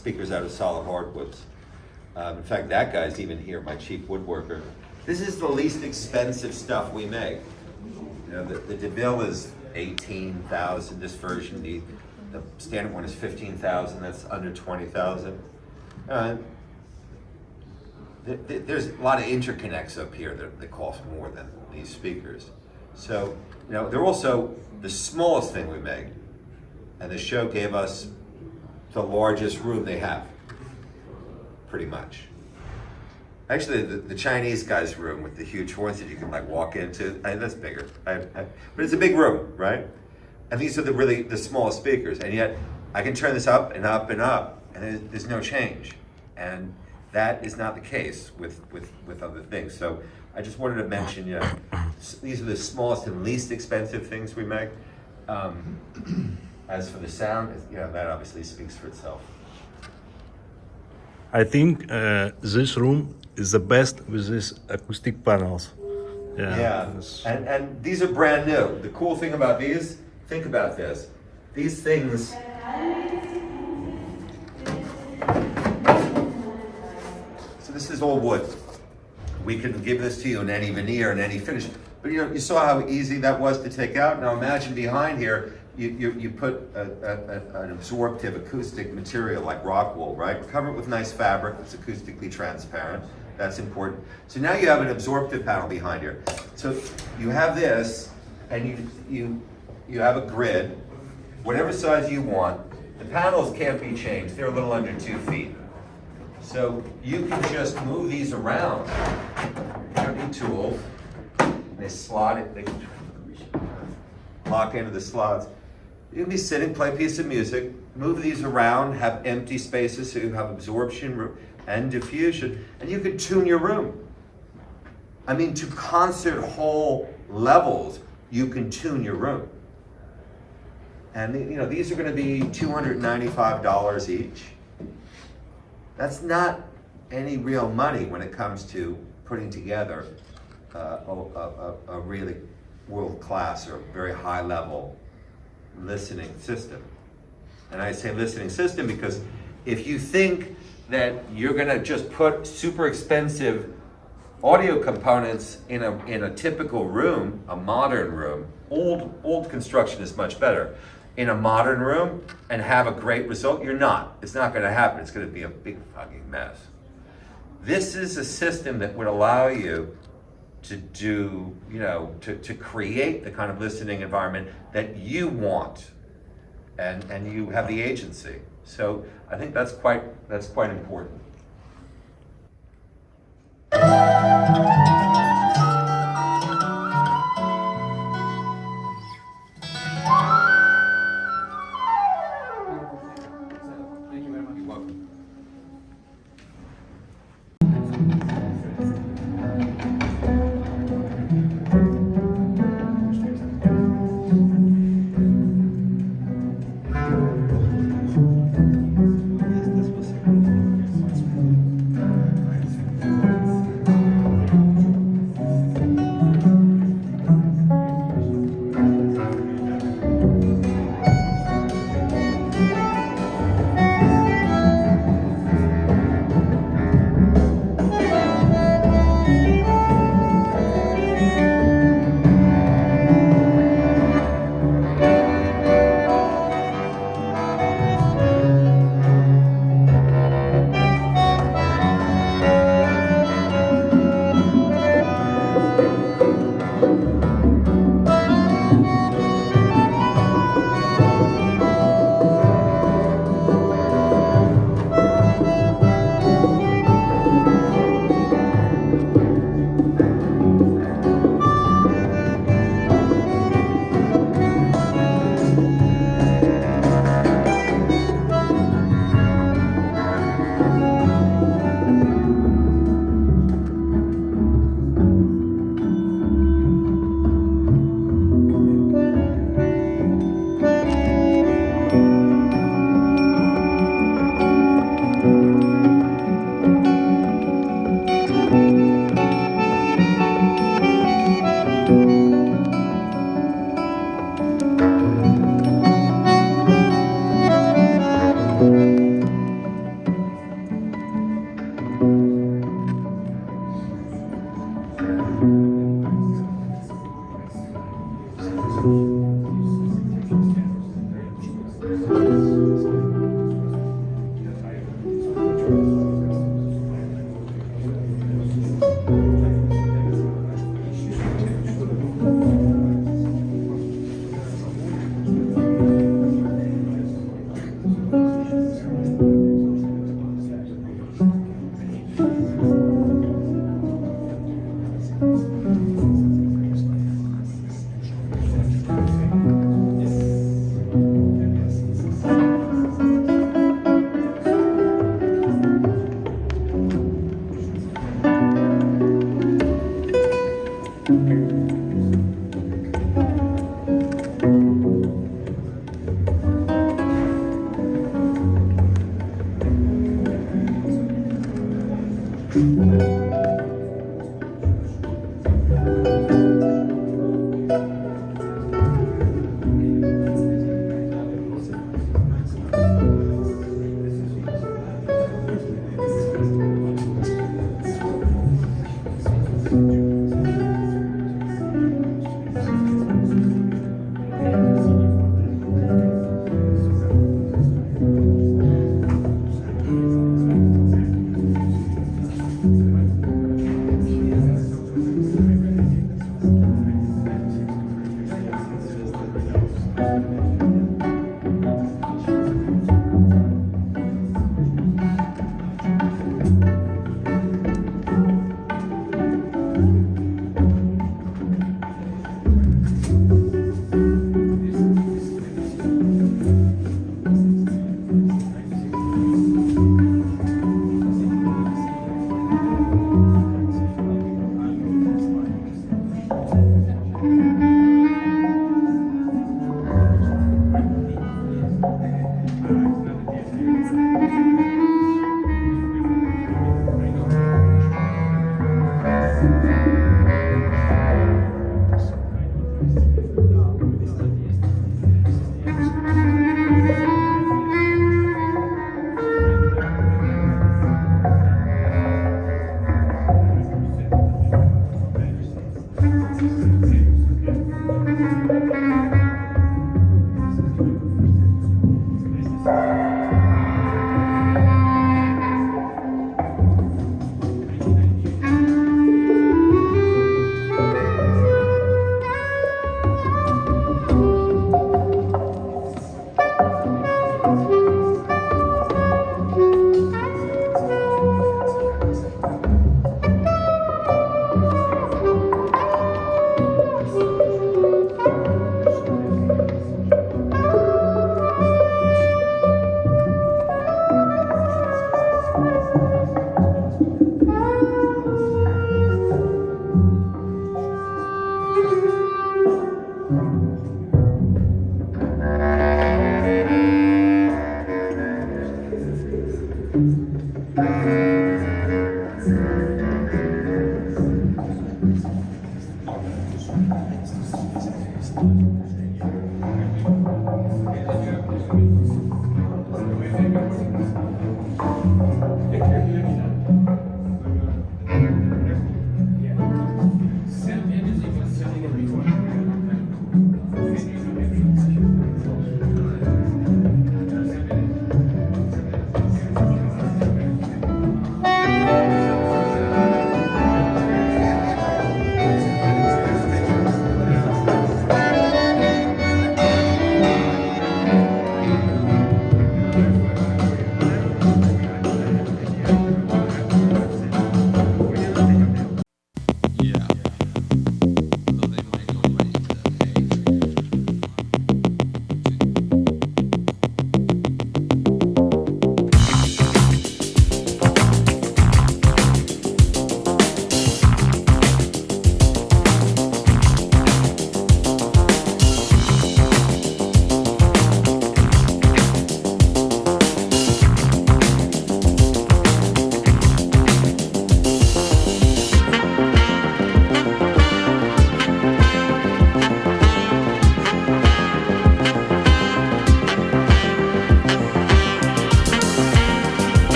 speakers out of solid hardwoods. In fact, that guy's even here, my chief woodworker. This is the least expensive stuff we make. You know, the DeVille is 18,000. This version, the standard one is 15,000. That's under 20,000. There's a lot of interconnects up here that cost more than these speakers. So, you know, they're also the smallest thing we make. And the show gave us the largest room they have, pretty much. Actually, the Chinese guy's room with the huge horns that you can like walk into, that's bigger. But it's a big room, right? And these are the smallest speakers. And yet, I can turn this up and up and up, and there's no change. And that is not the case with other things. So I just wanted to mention, you know, these are the smallest and least expensive things we make. As for the sound, you know, that obviously speaks for itself. I think this room is the best with these acoustic panels. Yeah. And these are brand new. The cool thing about these, think about this. These things, so this is all wood. We can give this to you in any veneer and any finish. But you know, you saw how easy that was to take out. Now imagine behind here, you put an absorptive acoustic material like rock wool, right? Cover it with nice fabric. It's acoustically transparent. That's important. So now you have an absorptive panel behind here. So you have this, and you have a grid, whatever size you want. The panels can't be changed. They're a little under 2 feet. So you can just move these around. You don't need tools. They slot it. They lock into the slots. You can be sitting, play a piece of music, move these around, have empty spaces so you have absorption and diffusion, and you could tune your room. I mean, to concert hall levels, you can tune your room. And you know, these are going to be $295 each. That's not any real money when it comes to putting together a really world-class or very high-level listening system. And I say listening system because if you think that you're going to just put super expensive audio components in a typical room, a modern room, old construction is much better, in a modern room and have a great result, you're not. It's not going to happen. It's going to be a big fucking mess. This is a system that would allow you to do, you know, to create the kind of listening environment that you want, and you have the agency. So I think that's quite important.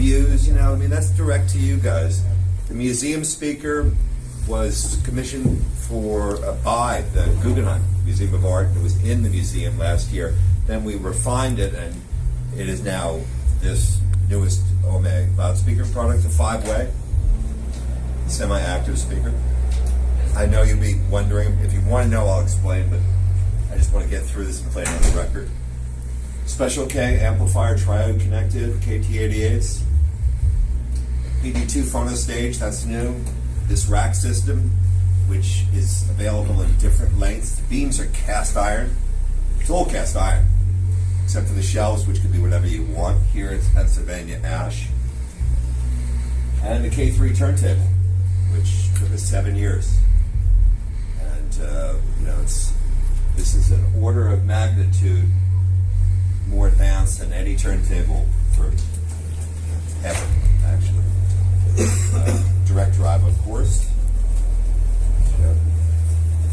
reviews, you know, I mean, that's direct to you guys. The museum speaker was commissioned by the Guggenheim Museum of Art. It was in the museum last year. Then we refined it, and it is now this newest OMA loudspeaker product, a 5-way semi-active speaker. I know you'll be wondering. If you want to know, I'll explain, but I just want to get through this and play it on the record. Special K amplifier, triode connected, KT88s. PD2 phono stage, that's new. This rack system, which is available in different lengths. The beams are cast iron. It's all cast iron, except for the shelves, which can be whatever you want. Here it's Pennsylvania ash. And the K3 turntable, which took us 7 years. And this is an order of magnitude more advanced than any turntable for ever, actually. Direct drive, of course.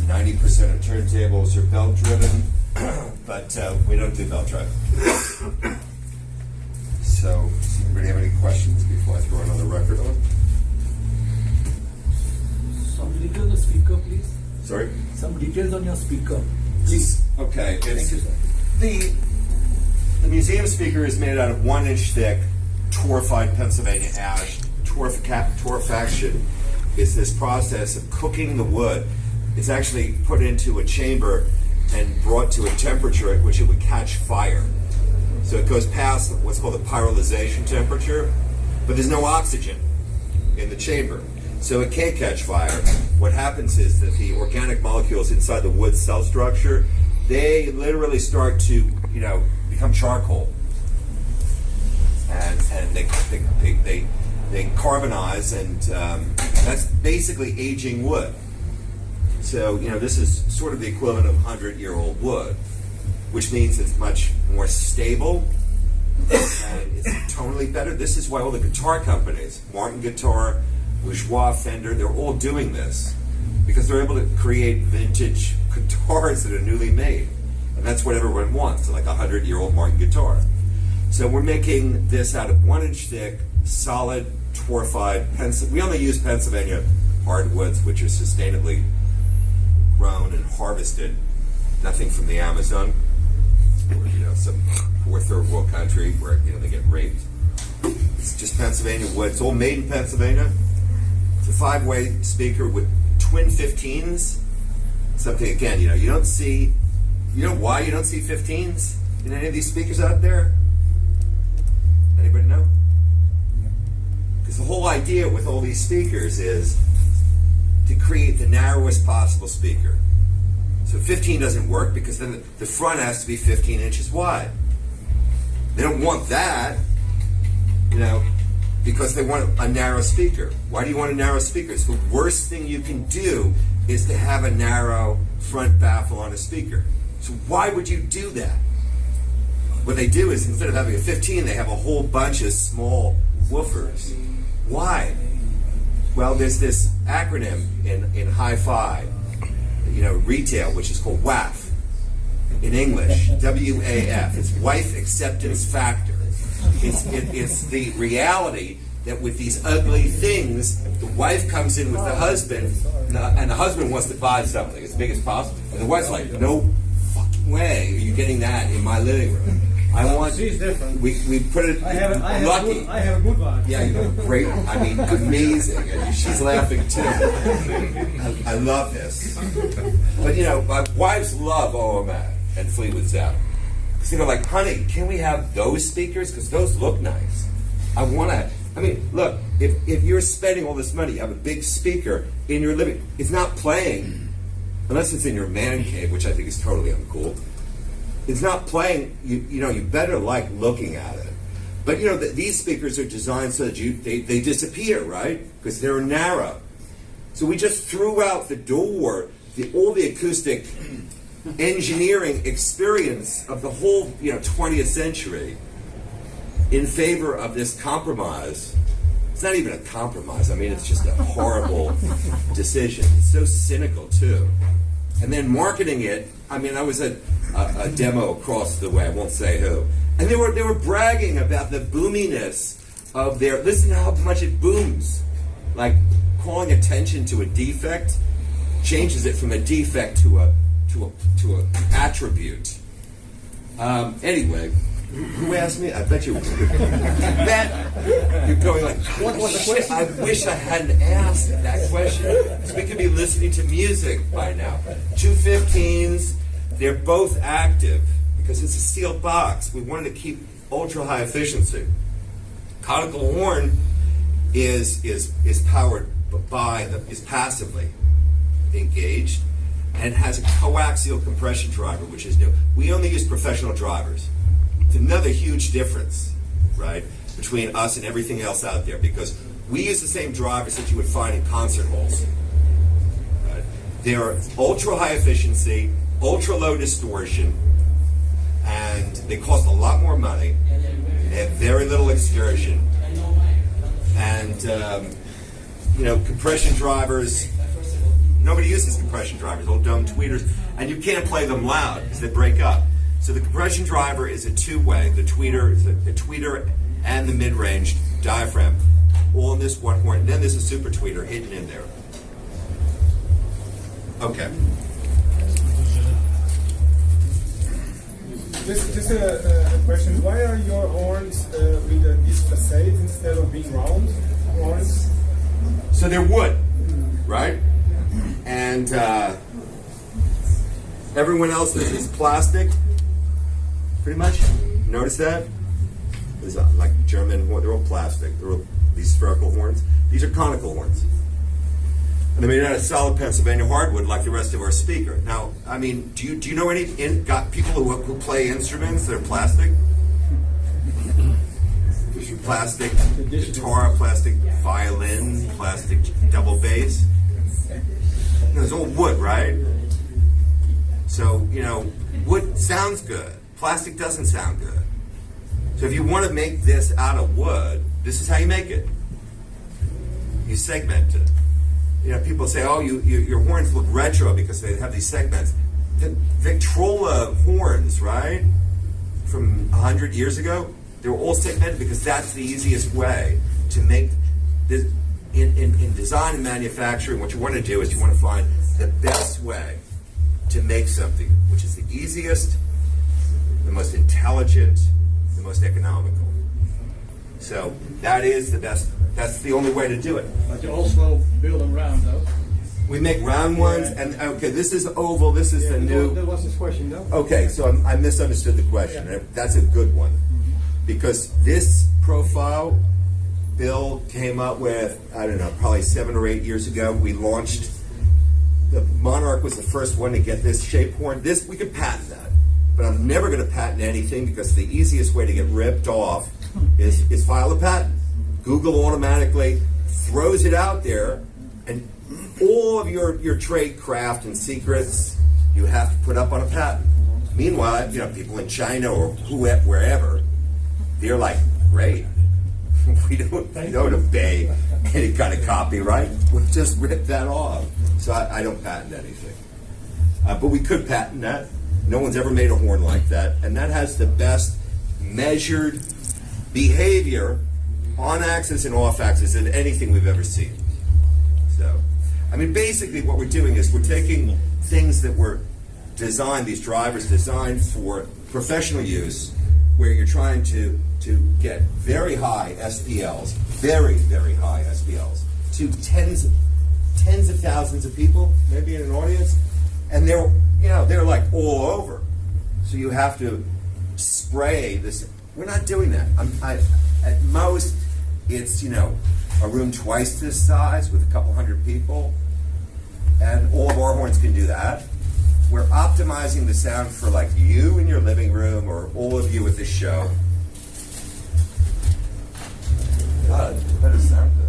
90% of turntables are belt driven, but we don't do belt drive. So, does anybody have any questions before I throw another record on? Some details on the speaker, please. Sorry? Some details on your speaker, please. Okay. Thank you, sir. The museum speaker is made out of 1-inch thick, torrefied Pennsylvania ash. Torrefaction is this process of cooking the wood. It's actually put into a chamber and brought to a temperature at which it would catch fire. So it goes past what's called the pyrolyzation temperature, but there's no oxygen in the chamber. So it can't catch fire. What happens is that the organic molecules inside the wood cell structure, they literally start to, become charcoal. And they carbonize, and that's basically aging wood. So, this is sort of the equivalent of 100-year-old wood, which means it's much more stable and it's tonally better. This is why all the guitar companies, Martin Guitar, Bourgeois, Fender, they're all doing this because they're able to create vintage guitars that are newly made. And that's what everyone wants, like a 100-year-old Martin guitar. So we're making this out of 1-inch thick, solid, torrefied, we only use Pennsylvania hardwoods, which are sustainably grown and harvested, nothing from the Amazon, or some poor third world country where they get raped. It's just Pennsylvania wood. It's all made in Pennsylvania. It's a 5-way speaker with twin 15s. Something again, you don't see. You know why you don't see 15s in any of these speakers out there? Anybody know? Because the whole idea with all these speakers is to create the narrowest possible speaker. So 15 doesn't work because then the front has to be 15 inches wide. They don't want that, because they want a narrow speaker. Why do you want a narrow speaker? It's the worst thing you can do is to have a narrow front baffle on a speaker. So why would you do that? What they do is instead of having a 15, they have a whole bunch of small woofers. Why? Well, there's this acronym in hi-fi, retail, which is called WAF. In English, WAF. It's wife acceptance factor. It's the reality that with these ugly things, the wife comes in with the husband, and the husband wants to buy something as big as possible. And the wife's like, no fucking way are you getting that in my living room. I want. She's different. We put it. I have lucky. I have a good one. Yeah, great. I mean, amazing. And she's laughing too. I love this. But my wives love OMA and Fleetwood Mac. Because they're like, honey, can we have those speakers? Because those look nice. Look, if you're spending all this money, you have a big speaker in your living. It's not playing, unless it's in your man cave, which I think is totally uncool. It's not playing. You better like looking at it. But these speakers are designed so that they disappear, right? Because they're narrow. So we just threw out the door all the acoustic engineering experience of the whole 20th century in favor of this compromise. It's not even a compromise. It's just a horrible decision. It's so cynical too. And then marketing it. I was at a demo across the way. I won't say who. And they were bragging about the boominess of their. Listen to how much it booms. Like calling attention to a defect changes it from a defect to a attribute. Anyway, Who asked me? I bet you. You're going like, what was the question? I wish I hadn't asked that question. So we could be listening to music by now. 215s, they're both active because it's a sealed box. We wanted to keep ultra high efficiency. Conical horn is powered is passively engaged and has a coaxial compression driver, which is new. We only use professional drivers. It's another huge difference, right, between us and everything else out there, because we use the same drivers that you would find in concert halls. Right? They're ultra high efficiency, ultra low distortion, and they cost a lot more money. They have very little excursion, and compression drivers. Nobody uses compression drivers, old dumb tweeters, and you can't play them loud because they break up. So the compression driver is a two-way. The tweeter is a tweeter and the mid-range diaphragm, all in this one horn. And then there's a super tweeter hidden in there. Okay. Just a question. Why are your horns with these facades instead of being round horns? So they're wood, right? And everyone else is plastic, pretty much. Notice that? There's like German horn, they're all plastic. They're all these spherical horns. These are conical horns. And they're made out of solid Pennsylvania hardwood like the rest of our speaker. Now, I mean, do you know any people who play instruments that are plastic? Plastic guitar, plastic violin, plastic double bass. It's all wood, right? So, wood sounds good. Plastic doesn't sound good. So if you want to make this out of wood, this is how you make it. You segment it. People say, oh, your horns look retro because they have these segments. The Victrola horns, right, from 100 years ago, they were all segmented because that's the easiest way to make this. In design and manufacturing, what you want to do is you want to find the best way to make something, which is the easiest, the most intelligent, the most economical. So that is the best. That's the only way to do it. But you also build them round, though. We make round ones, and okay, this is oval. This is the new. That was his question, though. Okay, so I misunderstood the question. Yeah. That's a good one, because this profile Bill came up with, I don't know, probably 7 or 8 years ago. We launched, the Monarch was the first one to get this shape horn. This, we could patent that, but I'm never going to patent anything because the easiest way to get ripped off is file a patent. Google automatically throws it out there, and all of your trade craft and secrets you have to put up on a patent. Meanwhile, people in China or wherever, they're like, great. We don't obey any kind of copyright. We'll just rip that off. So I don't patent anything. But we could patent that. No one's ever made a horn like that. And that has the best measured behavior on axis and off axis than anything we've ever seen. So, basically what we're doing is we're taking things that were designed, these drivers designed for professional use, where you're trying to get very high SPLs, very, very high SPLs, to tens of thousands of people, maybe in an audience, and they're like all over. So you have to spray this. We're not doing that. At most, it's a room twice this size with a couple hundred people, and all of our horns can do that. We're optimizing the sound for like you in your living room or all of you at this show. God, that does sound good.